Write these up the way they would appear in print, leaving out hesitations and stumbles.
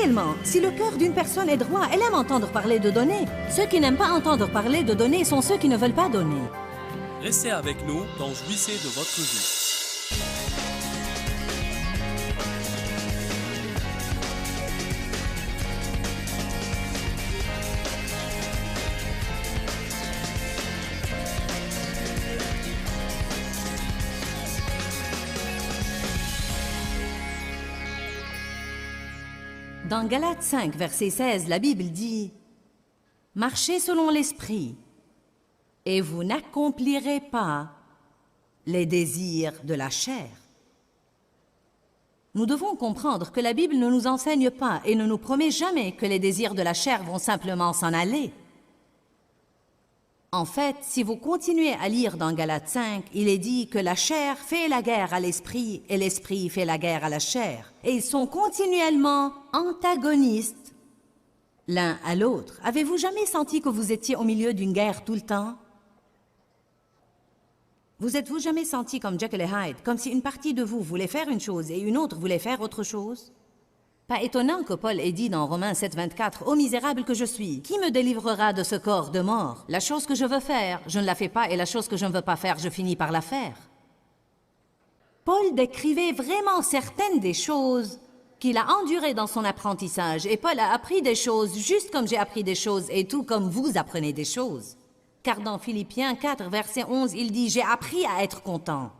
Réellement, si le cœur d'une personne est droit, elle aime entendre parler de donner. Ceux qui n'aiment pas entendre parler de donner sont ceux qui ne veulent pas donner. Restez avec nous dans Jouissez de votre vie. Dans Galates 5, verset 16, la Bible dit « Marchez selon l'esprit, et vous n'accomplirez pas les désirs de la chair. » Nous devons comprendre que la Bible ne nous enseigne pas et ne nous promet jamais que les désirs de la chair vont simplement s'en aller. En fait, si vous continuez à lire dans Galates 5, il est dit que la chair fait la guerre à l'esprit et l'esprit fait la guerre à la chair. Et ils sont continuellement antagonistes l'un à l'autre. Avez-vous jamais senti que vous étiez au milieu d'une guerre tout le temps? Vous êtes-vous jamais senti comme Jekyll et Hyde, comme si une partie de vous voulait faire une chose et une autre voulait faire autre chose? Pas étonnant que Paul ait dit dans Romains 7, 24, « Ô misérable que je suis, qui me délivrera de ce corps de mort? La chose que je veux faire, je ne la fais pas, et la chose que je ne veux pas faire, je finis par la faire. » Paul décrivait vraiment certaines des choses qu'il a endurées dans son apprentissage, et Paul a appris des choses juste comme j'ai appris des choses, et tout comme vous apprenez des choses. Car dans Philippiens 4, verset 11, il dit « J'ai appris à être content. »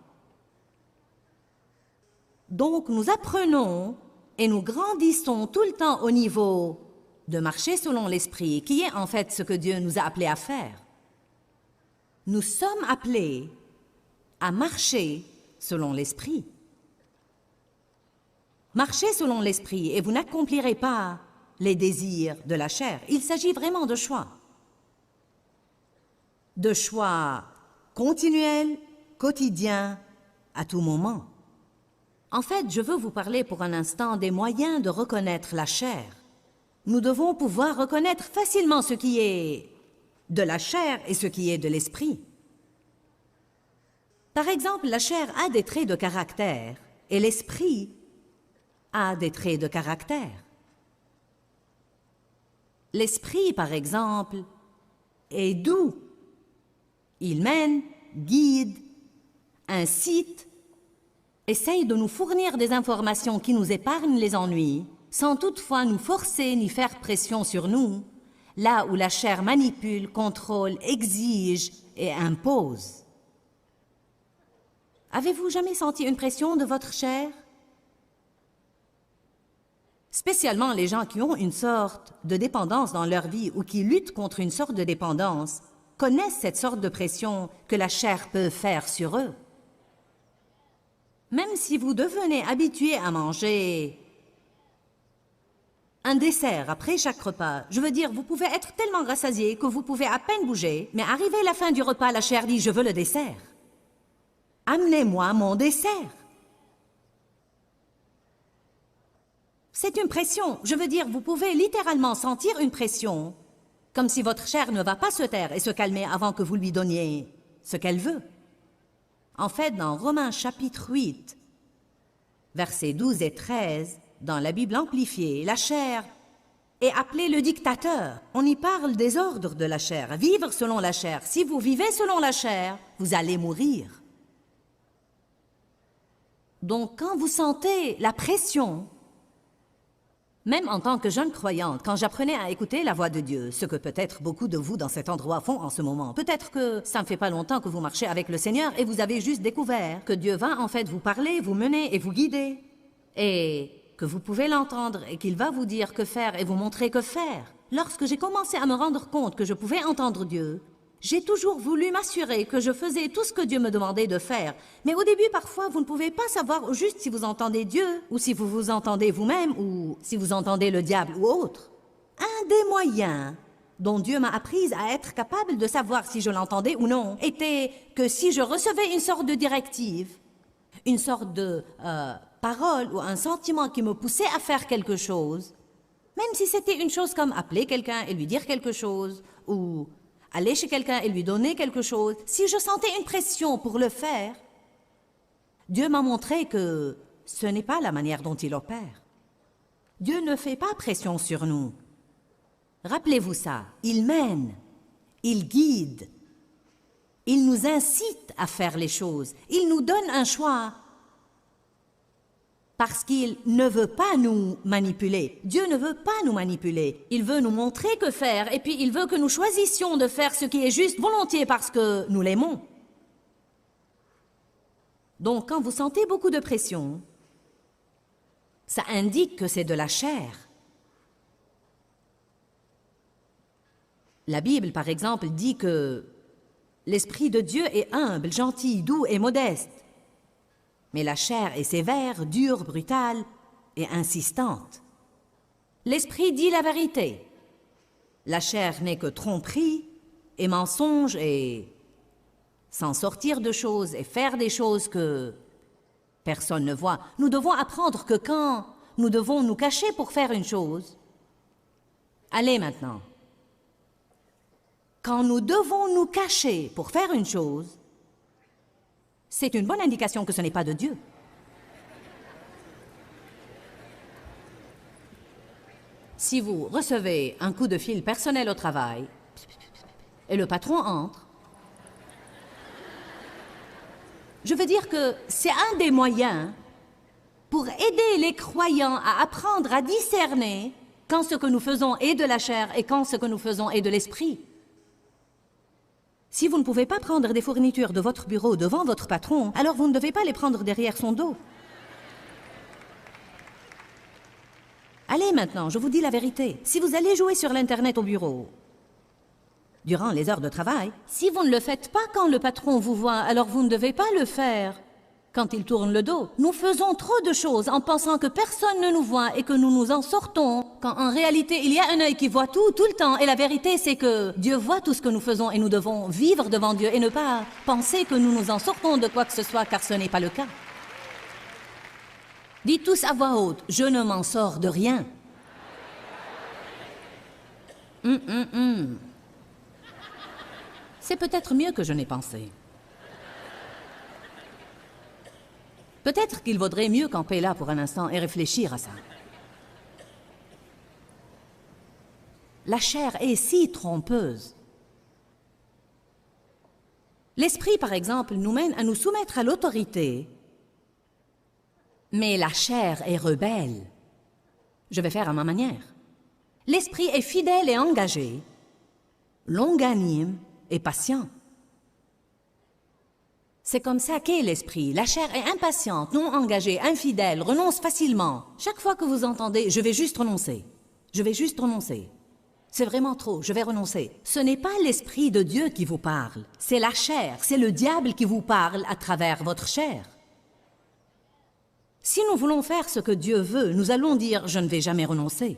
Donc nous apprenons et nous grandissons tout le temps au niveau de marcher selon l'esprit, qui est en fait ce que Dieu nous a appelés à faire. Nous sommes appelés à marcher selon l'esprit. Marchez selon l'esprit et vous n'accomplirez pas les désirs de la chair. Il s'agit vraiment de choix. De choix continuels, quotidiens, à tout moment. En fait, je veux vous parler pour un instant des moyens de reconnaître la chair. Nous devons pouvoir reconnaître facilement ce qui est de la chair et ce qui est de l'esprit. Par exemple, la chair a des traits de caractère et l'esprit a des traits de caractère. L'esprit, par exemple, est doux. Il mène, guide, incite, essaye de nous fournir des informations qui nous épargnent les ennuis, sans toutefois nous forcer ni faire pression sur nous, là où la chair manipule, contrôle, exige et impose. Avez-vous jamais senti une pression de votre chair? Spécialement les gens qui ont une sorte de dépendance dans leur vie ou qui luttent contre une sorte de dépendance connaissent cette sorte de pression que la chair peut faire sur eux. Même si vous devenez habitué à manger un dessert après chaque repas, je veux dire, vous pouvez être tellement rassasié que vous pouvez à peine bouger, mais arrivé à la fin du repas, la chair dit « Je veux le dessert. Amenez-moi mon dessert. » C'est une pression. Je veux dire, vous pouvez littéralement sentir une pression, comme si votre chair ne va pas se taire et se calmer avant que vous lui donniez ce qu'elle veut. En fait, dans Romains chapitre 8, versets 12 et 13, dans la Bible amplifiée, la chair est appelée le dictateur. On y parle des ordres de la chair, vivre selon la chair. Si vous vivez selon la chair, vous allez mourir. Donc, quand vous sentez la pression, même en tant que jeune croyante, quand j'apprenais à écouter la voix de Dieu, ce que peut-être beaucoup de vous dans cet endroit font en ce moment, peut-être que ça ne fait pas longtemps que vous marchez avec le Seigneur et vous avez juste découvert que Dieu va en fait vous parler, vous mener et vous guider, et que vous pouvez l'entendre et qu'il va vous dire que faire et vous montrer que faire. Lorsque j'ai commencé à me rendre compte que je pouvais entendre Dieu, j'ai toujours voulu m'assurer que je faisais tout ce que Dieu me demandait de faire. Mais au début, parfois, vous ne pouvez pas savoir juste si vous entendez Dieu, ou si vous vous entendez vous-même, ou si vous entendez le diable ou autre. Un des moyens dont Dieu m'a apprise à être capable de savoir si je l'entendais ou non était que si je recevais une sorte de directive, une sorte de parole ou un sentiment qui me poussait à faire quelque chose, même si c'était une chose comme appeler quelqu'un et lui dire quelque chose, ou aller chez quelqu'un et lui donner quelque chose, si je sentais une pression pour le faire, Dieu m'a montré que ce n'est pas la manière dont il opère. Dieu ne fait pas pression sur nous. Rappelez-vous ça, il mène, il guide, il nous incite à faire les choses, il nous donne un choix. Parce qu'il ne veut pas nous manipuler. Dieu ne veut pas nous manipuler. Il veut nous montrer que faire et puis il veut que nous choisissions de faire ce qui est juste volontiers parce que nous l'aimons. Donc quand vous sentez beaucoup de pression, ça indique que c'est de la chair. La Bible, par exemple, dit que l'Esprit de Dieu est humble, gentil, doux et modeste. Mais la chair est sévère, dure, brutale et insistante. L'Esprit dit la vérité. La chair n'est que tromperie et mensonge et s'en sortir de choses et faire des choses que personne ne voit. Nous devons apprendre que quand nous devons nous cacher pour faire une chose, allez maintenant, quand nous devons nous cacher pour faire une chose, c'est une bonne indication que ce n'est pas de Dieu. Si vous recevez un coup de fil personnel au travail et le patron entre, je veux dire que c'est un des moyens pour aider les croyants à apprendre à discerner quand ce que nous faisons est de la chair et quand ce que nous faisons est de l'esprit. Si vous ne pouvez pas prendre des fournitures de votre bureau devant votre patron, alors vous ne devez pas les prendre derrière son dos. Allez maintenant, je vous dis la vérité. Si vous allez jouer sur l'Internet au bureau, durant les heures de travail, si vous ne le faites pas quand le patron vous voit, alors vous ne devez pas le faire quand il tourne le dos. Nous faisons trop de choses en pensant que personne ne nous voit et que nous nous en sortons, quand en réalité il y a un œil qui voit tout le temps. Et la vérité c'est que Dieu voit tout ce que nous faisons et nous devons vivre devant Dieu et ne pas penser que nous nous en sortons de quoi que ce soit, car ce n'est pas le cas. Dites tous à voix haute, je ne m'en sors de rien. C'est peut-être mieux que je n'ai pensé. Peut-être qu'il vaudrait mieux camper là pour un instant et réfléchir à ça. La chair est si trompeuse. L'esprit, par exemple, nous mène à nous soumettre à l'autorité, mais la chair est rebelle. Je vais faire à ma manière. L'esprit est fidèle et engagé, longanime et patient. C'est comme ça qu'est l'esprit. La chair est impatiente, non engagée, infidèle, renonce facilement. Chaque fois que vous entendez « je vais juste renoncer »,« je vais juste renoncer », c'est vraiment trop, je vais renoncer. Ce n'est pas l'esprit de Dieu qui vous parle, c'est la chair, c'est le diable qui vous parle à travers votre chair. Si nous voulons faire ce que Dieu veut, nous allons dire « je ne vais jamais renoncer ».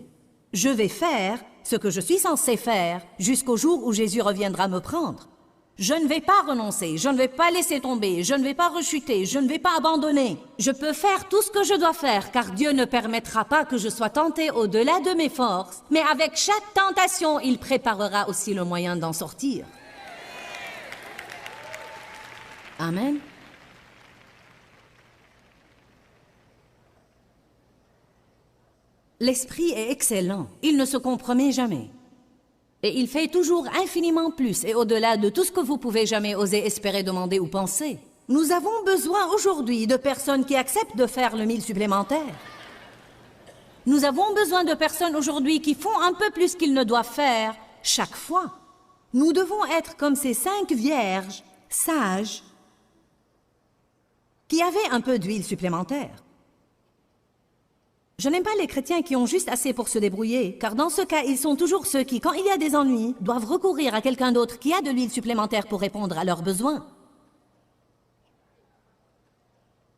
Je vais faire ce que je suis censé faire jusqu'au jour où Jésus reviendra me prendre. Je ne vais pas renoncer, je ne vais pas laisser tomber, je ne vais pas rechuter, je ne vais pas abandonner. Je peux faire tout ce que je dois faire, car Dieu ne permettra pas que je sois tenté au-delà de mes forces. Mais avec chaque tentation, il préparera aussi le moyen d'en sortir. Amen. L'esprit est excellent, il ne se compromet jamais. Et il fait toujours infiniment plus et au-delà de tout ce que vous pouvez jamais oser espérer, demander ou penser. Nous avons besoin aujourd'hui de personnes qui acceptent de faire le 1000 supplémentaire. Nous avons besoin de personnes aujourd'hui qui font un peu plus qu'ils ne doivent faire chaque fois. Nous devons être comme ces 5 vierges sages qui avaient un peu d'huile supplémentaire. Je n'aime pas les chrétiens qui ont juste assez pour se débrouiller, car dans ce cas, ils sont toujours ceux qui, quand il y a des ennuis, doivent recourir à quelqu'un d'autre qui a de l'huile supplémentaire pour répondre à leurs besoins.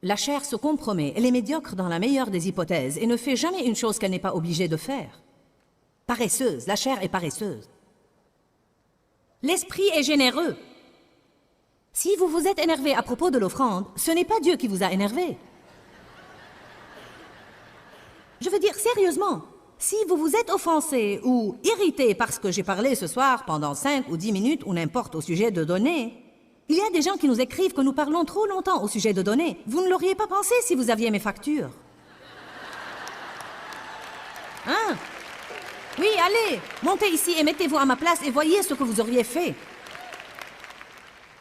La chair se compromet, elle est médiocre dans la meilleure des hypothèses et ne fait jamais une chose qu'elle n'est pas obligée de faire. Paresseuse, la chair est paresseuse. L'esprit est généreux. Si vous vous êtes énervé à propos de l'offrande, ce n'est pas Dieu qui vous a énervé. Je veux dire, sérieusement, si vous vous êtes offensé ou irrité parce que j'ai parlé ce soir pendant 5 ou 10 minutes ou n'importe au sujet de données, il y a des gens qui nous écrivent que nous parlons trop longtemps au sujet de données. Vous ne l'auriez pas pensé si vous aviez mes factures. Hein? Oui, allez, montez ici et mettez-vous à ma place et voyez ce que vous auriez fait.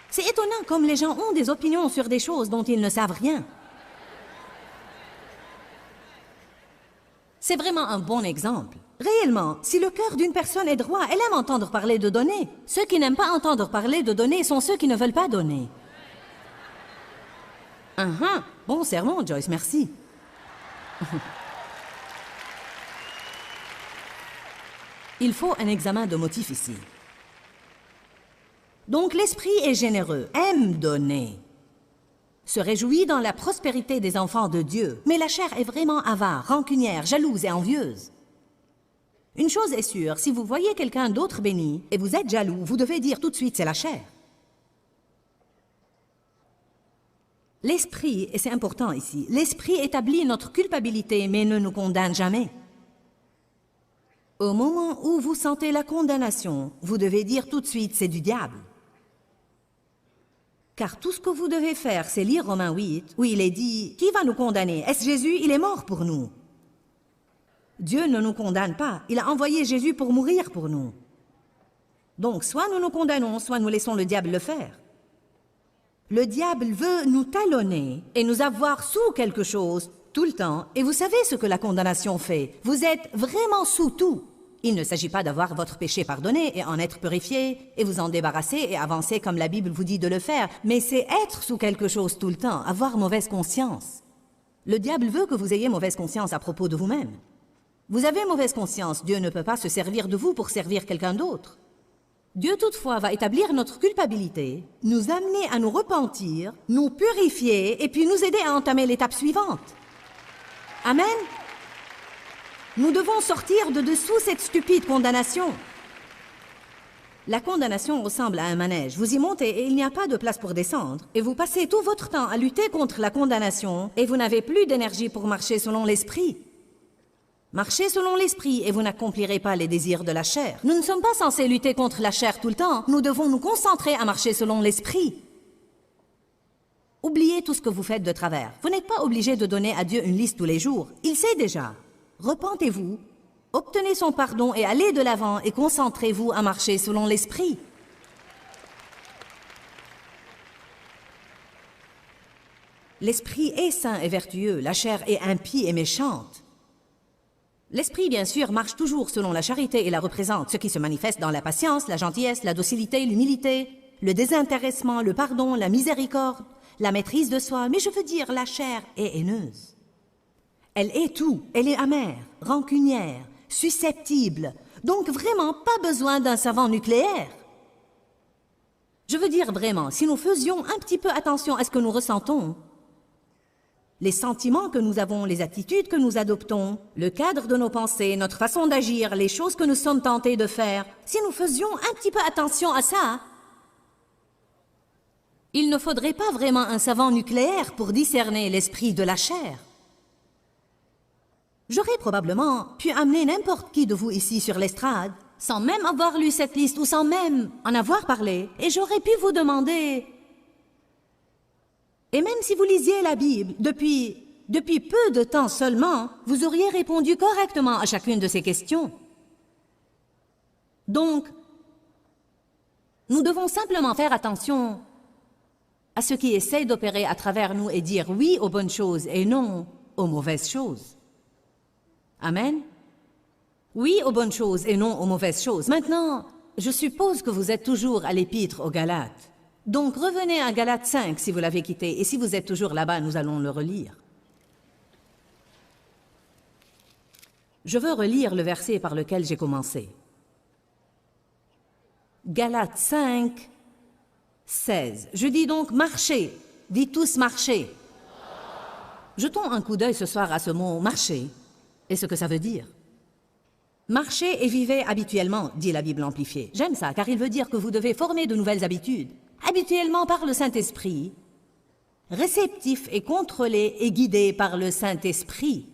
C'est étonnant comme les gens ont des opinions sur des choses dont ils ne savent rien. C'est vraiment un bon exemple. Réellement, si le cœur d'une personne est droit, elle aime entendre parler de donner. Ceux qui n'aiment pas entendre parler de donner sont ceux qui ne veulent pas donner. Bon sermon, Joyce, merci. Il faut un examen de motif ici. Donc l'esprit est généreux, aime donner, se réjouit dans la prospérité des enfants de Dieu, mais la chair est vraiment avare, rancunière, jalouse et envieuse. Une chose est sûre, si vous voyez quelqu'un d'autre béni et vous êtes jaloux, vous devez dire tout de suite c'est la chair. L'esprit, et c'est important ici, l'esprit établit notre culpabilité mais ne nous condamne jamais. Au moment où vous sentez la condamnation, vous devez dire tout de suite c'est du diable. Car tout ce que vous devez faire, c'est lire Romains 8, où il est dit « Qui va nous condamner? Est-ce Jésus? Il est mort pour nous. » Dieu ne nous condamne pas. Il a envoyé Jésus pour mourir pour nous. Donc, soit nous nous condamnons, soit nous laissons le diable le faire. Le diable veut nous talonner et nous avoir sous quelque chose tout le temps. Et vous savez ce que la condamnation fait. Vous êtes vraiment sous tout. Il ne s'agit pas d'avoir votre péché pardonné et en être purifié et vous en débarrasser et avancer comme la Bible vous dit de le faire, mais c'est être sous quelque chose tout le temps, avoir mauvaise conscience. Le diable veut que vous ayez mauvaise conscience à propos de vous-même. Vous avez mauvaise conscience, Dieu ne peut pas se servir de vous pour servir quelqu'un d'autre. Dieu toutefois va établir notre culpabilité, nous amener à nous repentir, nous purifier et puis nous aider à entamer l'étape suivante. Amen. Nous devons sortir de dessous cette stupide condamnation. La condamnation ressemble à un manège. Vous y montez et il n'y a pas de place pour descendre. Et vous passez tout votre temps à lutter contre la condamnation et vous n'avez plus d'énergie pour marcher selon l'esprit. Marchez selon l'esprit et vous n'accomplirez pas les désirs de la chair. Nous ne sommes pas censés lutter contre la chair tout le temps. Nous devons nous concentrer à marcher selon l'esprit. Oubliez tout ce que vous faites de travers. Vous n'êtes pas obligé de donner à Dieu une liste tous les jours. Il sait déjà. Repentez-vous, obtenez son pardon et allez de l'avant et concentrez-vous à marcher selon l'esprit. L'esprit est saint et vertueux, la chair est impie et méchante. L'esprit, bien sûr, marche toujours selon la charité et la représente, ce qui se manifeste dans la patience, la gentillesse, la docilité, l'humilité, le désintéressement, le pardon, la miséricorde, la maîtrise de soi. Mais je veux dire, la chair est haineuse. Elle est tout, elle est amère, rancunière, susceptible, donc vraiment pas besoin d'un savant nucléaire. Je veux dire vraiment, si nous faisions un petit peu attention à ce que nous ressentons, les sentiments que nous avons, les attitudes que nous adoptons, le cadre de nos pensées, notre façon d'agir, les choses que nous sommes tentés de faire, si nous faisions un petit peu attention à ça, il ne faudrait pas vraiment un savant nucléaire pour discerner l'esprit de la chair. J'aurais probablement pu amener n'importe qui de vous ici sur l'estrade, sans même avoir lu cette liste ou sans même en avoir parlé, et j'aurais pu vous demander... Et même si vous lisiez la Bible depuis peu de temps seulement, vous auriez répondu correctement à chacune de ces questions. Donc, nous devons simplement faire attention à ceux qui essayent d'opérer à travers nous et dire oui aux bonnes choses et non aux mauvaises choses. Amen. Oui aux bonnes choses et non aux mauvaises choses. Maintenant, je suppose que vous êtes toujours à l'épître aux Galates. Donc revenez à Galates 5 si vous l'avez quitté, et si vous êtes toujours là-bas, nous allons le relire. Je veux relire le verset par lequel j'ai commencé. Galates 5, 16. Je dis donc marchez. Dites tous marchez. Jetons un coup d'œil ce soir à ce mot marcher et ce que ça veut dire. Marchez et vivez habituellement, dit la Bible amplifiée. J'aime ça, car il veut dire que vous devez former de nouvelles habitudes. Habituellement par le Saint-Esprit, réceptif et contrôlé et guidé par le Saint-Esprit.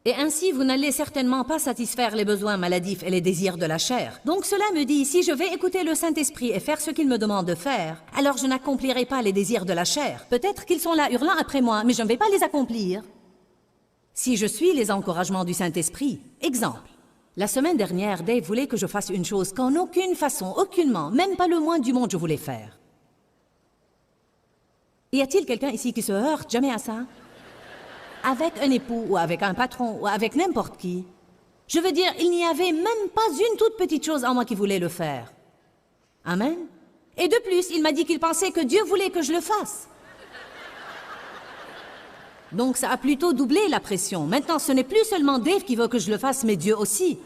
Et ainsi, vous n'allez certainement pas satisfaire les besoins maladifs et les désirs de la chair. Donc cela me dit, si je vais écouter le Saint-Esprit et faire ce qu'il me demande de faire, alors je n'accomplirai pas les désirs de la chair. Peut-être qu'ils sont là hurlant après moi, mais je ne vais pas les accomplir. Si je suis les encouragements du Saint-Esprit, exemple, la semaine dernière, Dave voulait que je fasse une chose qu'en aucune façon, aucunement, même pas le moins du monde je voulais faire. Y a-t-il quelqu'un ici qui se heurte jamais à ça? Avec un époux, ou avec un patron, ou avec n'importe qui. Je veux dire, il n'y avait même pas une toute petite chose en moi qui voulait le faire. Amen. Et de plus, il m'a dit qu'il pensait que Dieu voulait que je le fasse. Donc ça a plutôt doublé la pression. Maintenant, ce n'est plus seulement Dave qui veut que je le fasse, mais Dieu aussi.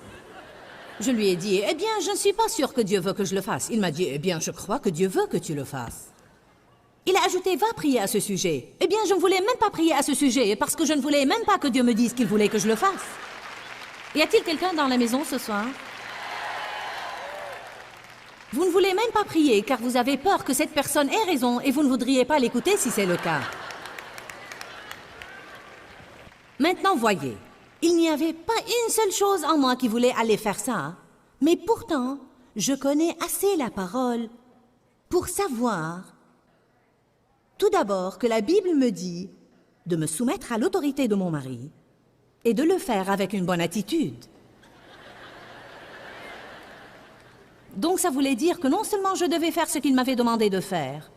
Je lui ai dit, eh bien, je ne suis pas sûre que Dieu veut que je le fasse. Il m'a dit, eh bien, je crois que Dieu veut que tu le fasses. Il a ajouté, va prier à ce sujet. Eh bien, je ne voulais même pas prier à ce sujet, parce que je ne voulais même pas que Dieu me dise qu'il voulait que je le fasse. Y a-t-il quelqu'un dans la maison ce soir? Vous ne voulez même pas prier, car vous avez peur que cette personne ait raison, et vous ne voudriez pas l'écouter si c'est le cas. Maintenant, voyez, il n'y avait pas une seule chose en moi qui voulait aller faire ça, mais pourtant, je connais assez la parole pour savoir, tout d'abord, que la Bible me dit de me soumettre à l'autorité de mon mari et de le faire avec une bonne attitude. Donc ça voulait dire que non seulement je devais faire ce qu'il m'avait demandé de faire,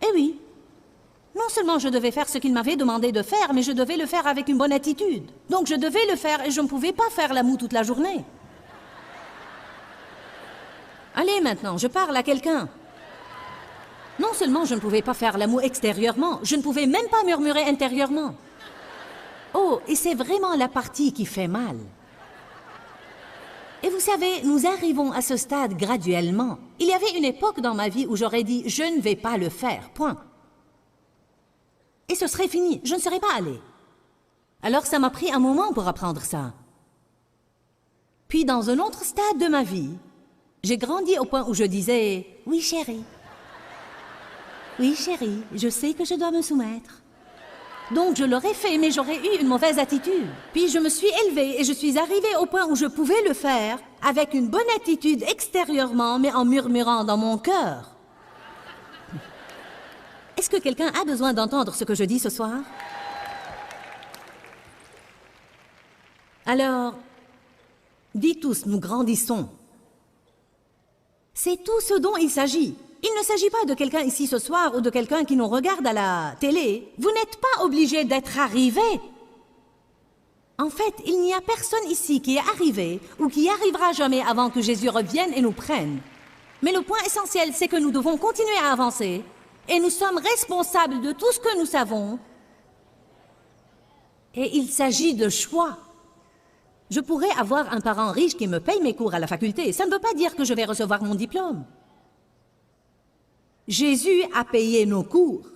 eh oui, non seulement je devais faire ce qu'il m'avait demandé de faire, mais je devais le faire avec une bonne attitude. Donc je devais le faire et je ne pouvais pas faire la moue toute la journée. Allez maintenant, je parle à quelqu'un. Non seulement je ne pouvais pas faire la moue extérieurement, je ne pouvais même pas murmurer intérieurement. Oh, et c'est vraiment la partie qui fait mal. Et vous savez, nous arrivons à ce stade graduellement. Il y avait une époque dans ma vie où j'aurais dit « je ne vais pas le faire », point. Et ce serait fini, je ne serais pas allée. Alors ça m'a pris un moment pour apprendre ça. Puis dans un autre stade de ma vie, j'ai grandi au point où je disais « oui chérie ». Oui, chérie, je sais que je dois me soumettre. Donc je l'aurais fait, mais j'aurais eu une mauvaise attitude. Puis je me suis élevée et je suis arrivée au point où je pouvais le faire avec une bonne attitude extérieurement, mais en murmurant dans mon cœur. Est-ce que quelqu'un a besoin d'entendre ce que je dis ce soir? Alors, dites tous, nous grandissons. C'est tout ce dont il s'agit. Il ne s'agit pas de quelqu'un ici ce soir ou de quelqu'un qui nous regarde à la télé. Vous n'êtes pas obligé d'être arrivé. En fait, il n'y a personne ici qui est arrivé ou qui arrivera jamais avant que Jésus revienne et nous prenne. Mais le point essentiel, c'est que nous devons continuer à avancer et nous sommes responsables de tout ce que nous savons. Et il s'agit de choix. Je pourrais avoir un parent riche qui me paye mes cours à la faculté. Ça ne veut pas dire que je vais recevoir mon diplôme. Jésus a payé nos cours.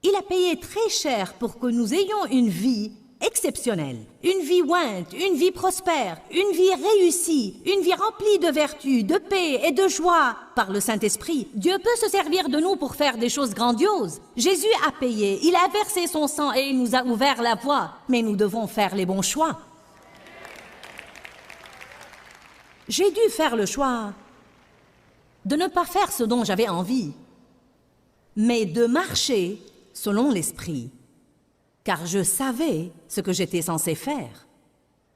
Il a payé très cher pour que nous ayons une vie exceptionnelle, une vie ointe, une vie prospère, une vie réussie, une vie remplie de vertu, de paix et de joie. Par le Saint-Esprit, Dieu peut se servir de nous pour faire des choses grandioses. Jésus a payé, il a versé son sang et il nous a ouvert la voie. Mais nous devons faire les bons choix. J'ai dû faire le choix de ne pas faire ce dont j'avais envie, mais de marcher selon l'Esprit, car je savais ce que j'étais censé faire.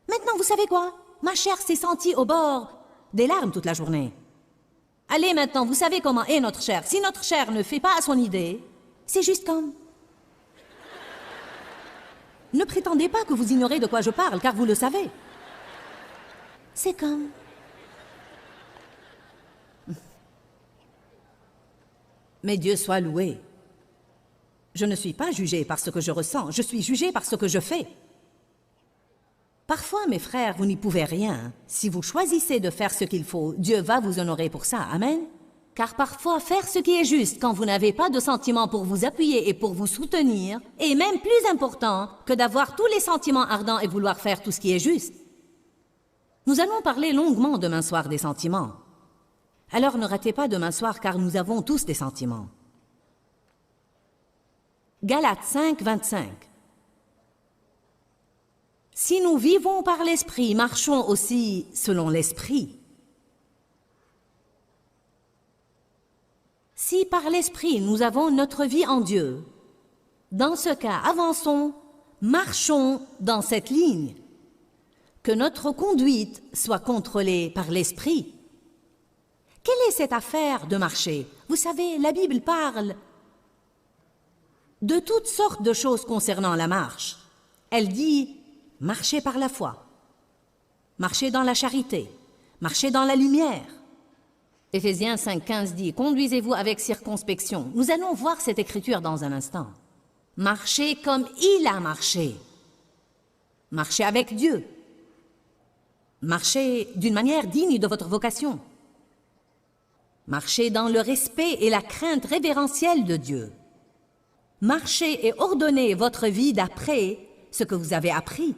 Maintenant, vous savez quoi? Ma chair s'est sentie au bord des larmes toute la journée. Allez maintenant, vous savez comment est notre chair. Si notre chair ne fait pas à son idée, c'est juste comme... Ne prétendez pas que vous ignorez de quoi je parle, car vous le savez. C'est comme... Mais Dieu soit loué. Je ne suis pas jugée par ce que je ressens, je suis jugée par ce que je fais. Parfois, mes frères, vous n'y pouvez rien. Si vous choisissez de faire ce qu'il faut, Dieu va vous honorer pour ça. Amen. Car parfois, faire ce qui est juste quand vous n'avez pas de sentiments pour vous appuyer et pour vous soutenir est même plus important que d'avoir tous les sentiments ardents et vouloir faire tout ce qui est juste. Nous allons parler longuement demain soir des sentiments. Alors ne ratez pas demain soir car nous avons tous des sentiments. Galates 5, 25. Si nous vivons par l'Esprit, marchons aussi selon l'Esprit. Si par l'Esprit nous avons notre vie en Dieu, dans ce cas, avançons Marchons dans cette ligne. Que notre conduite soit contrôlée par l'Esprit. Quelle est cette affaire de marcher? Vous savez, la Bible parle de toutes sortes de choses concernant la marche. Elle dit « marcher par la foi »,« marcher dans la charité »,« marcher dans la lumière ». Éphésiens 5,15 dit « conduisez-vous avec circonspection ». Nous allons voir cette écriture dans un instant. Marchez comme il a marché. Marchez avec Dieu. Marchez d'une manière digne de votre vocation. Marchez dans le respect et la crainte révérentielle de Dieu. Marchez et ordonnez votre vie d'après ce que vous avez appris.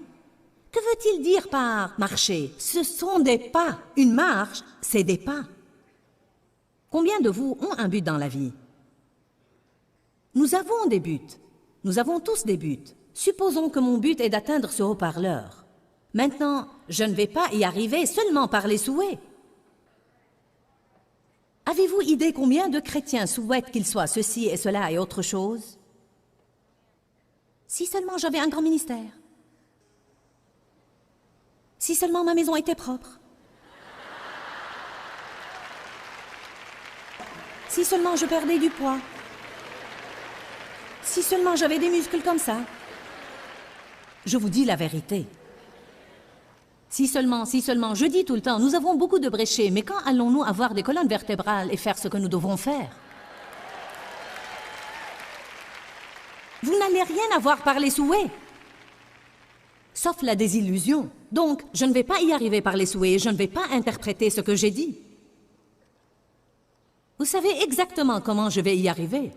Que veut-il dire par marcher? Ce sont des pas. Une marche, c'est des pas. Combien de vous ont un but dans la vie? Nous avons des buts. Nous avons tous des buts. Supposons que mon but est d'atteindre ce haut-parleur. Maintenant, je ne vais pas y arriver seulement par les souhaits. Avez-vous idée combien de chrétiens souhaitent qu'il soit ceci et cela et autre chose? Si seulement j'avais un grand ministère. Si seulement ma maison était propre. Si seulement je perdais du poids. Si seulement j'avais des muscles comme ça. Je vous dis la vérité. Si seulement, je dis tout le temps, nous avons beaucoup de bréchés, mais quand allons-nous avoir des colonnes vertébrales et faire ce que nous devons faire? Vous n'allez rien avoir par les souhaits, sauf la désillusion. Donc, je ne vais pas y arriver par les souhaits et je ne vais pas interpréter ce que j'ai dit. Vous savez exactement comment je vais y arriver.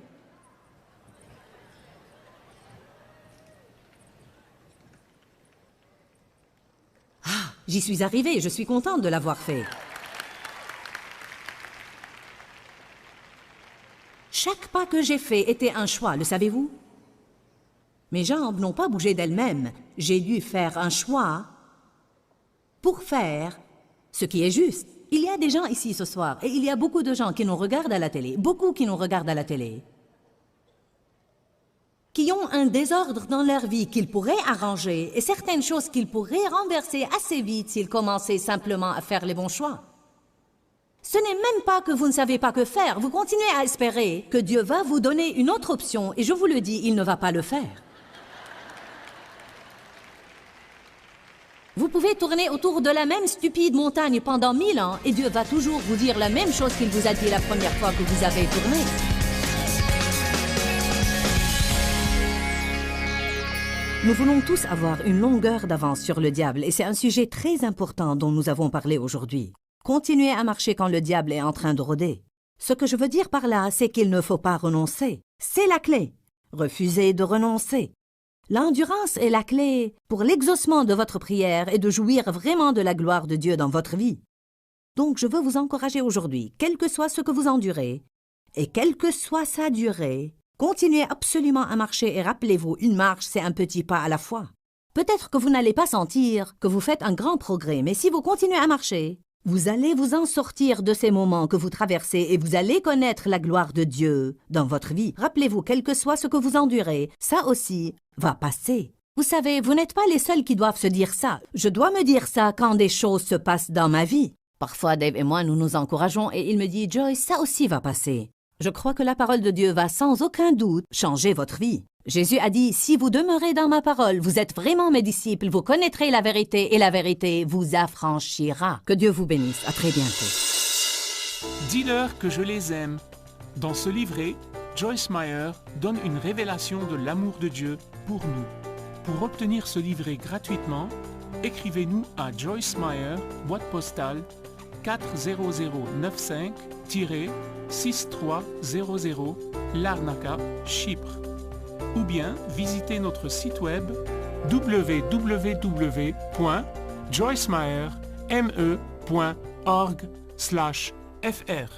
J'y suis arrivée, je suis contente de l'avoir fait. Chaque pas que j'ai fait était un choix, le savez-vous? Mes jambes n'ont pas bougé d'elles-mêmes. J'ai dû faire un choix pour faire ce qui est juste. Il y a des gens ici ce soir, et il y a beaucoup de gens qui nous regardent à la télé, beaucoup qui nous regardent à la télé, qui ont un désordre dans leur vie qu'ils pourraient arranger et certaines choses qu'ils pourraient renverser assez vite s'ils commençaient simplement à faire les bons choix. Ce n'est même pas que vous ne savez pas que faire, vous continuez à espérer que Dieu va vous donner une autre option et je vous le dis, il ne va pas le faire. Vous pouvez tourner autour de la même stupide montagne pendant 1000 ans et Dieu va toujours vous dire la même chose qu'il vous a dit la première fois que vous avez tourné. Nous voulons tous avoir une longueur d'avance sur le diable et c'est un sujet très important dont nous avons parlé aujourd'hui. Continuez à marcher quand le diable est en train de rôder. Ce que je veux dire par là, c'est qu'il ne faut pas renoncer. C'est la clé. Refusez de renoncer. L'endurance est la clé pour l'exaucement de votre prière et de jouir vraiment de la gloire de Dieu dans votre vie. Donc je veux vous encourager aujourd'hui, quel que soit ce que vous endurez, et quelle que soit sa durée, continuez absolument à marcher et rappelez-vous, une marche, c'est un petit pas à la fois. Peut-être que vous n'allez pas sentir que vous faites un grand progrès, mais si vous continuez à marcher, vous allez vous en sortir de ces moments que vous traversez et vous allez connaître la gloire de Dieu dans votre vie. Rappelez-vous, quel que soit ce que vous endurez, ça aussi va passer. Vous savez, vous n'êtes pas les seuls qui doivent se dire ça. Je dois me dire ça quand des choses se passent dans ma vie. Parfois, Dave et moi, nous nous encourageons et il me dit « Joyce, ça aussi va passer ». Je crois que la parole de Dieu va sans aucun doute changer votre vie. Jésus a dit « Si vous demeurez dans ma parole, vous êtes vraiment mes disciples, vous connaîtrez la vérité et la vérité vous affranchira. » Que Dieu vous bénisse. À très bientôt. Dis-leur que je les aime. Dans ce livret, Joyce Meyer donne une révélation de l'amour de Dieu pour nous. Pour obtenir ce livret gratuitement, écrivez-nous à Joyce Meyer, boîte postale 40095-6300, Larnaca, Chypre. Ou bien visitez notre site web www.joycemeyer.org/fr.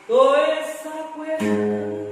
tôi xa quê